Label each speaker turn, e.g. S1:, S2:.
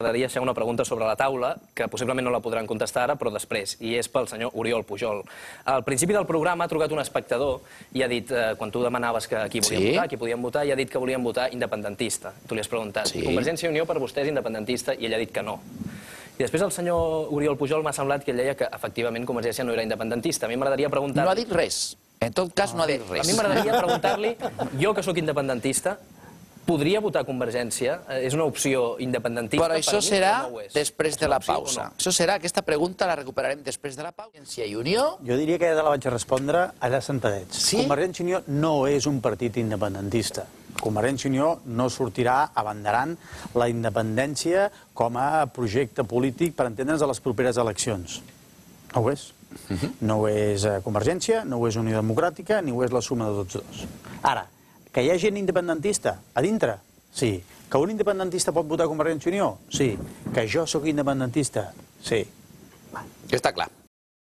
S1: m'agradaria deixar una pregunta sobre la taula, que possiblement no la podran contestar ara, però després, i és pel senyor Oriol Pujol. Al principi del programa ha trucat un espectador i ha dit, quan tu demanaves que qui podien votar, i ha dit que volien votar independentista. Tu li has preguntat, Convergència i Unió per vostè és independentista? I ell ha dit que no. I després el senyor Oriol Pujol m'ha semblat que ell deia que efectivament Convergència no era independentista. A mi m'agradaria preguntar-li...
S2: No ha dit res. En tot cas, no ha dit res.
S1: A mi m'agradaria preguntar-li, jo que sóc independentista, podria votar Convergència? És una opció independentista?
S2: Però això serà després de la pausa. Això serà, aquesta pregunta la recuperarem després de la pausa. Convergència i Unió...
S3: Jo diria que ja te la vaig respondre allà sentadets. Convergència i Unió no és un partit independentista. Convergència i Unió no sortirà abanderant la independència com a projecte polític per entendre'ns a les properes eleccions. No ho és. No ho és Convergència, no ho és Unió Democràtica, ni ho és la suma de tots dos. Ara, que hi ha gent independentista a dintre? Sí. Que un independentista pot votar Convergència i Unió? Sí. Que jo sóc independentista? Sí.
S2: Està clar.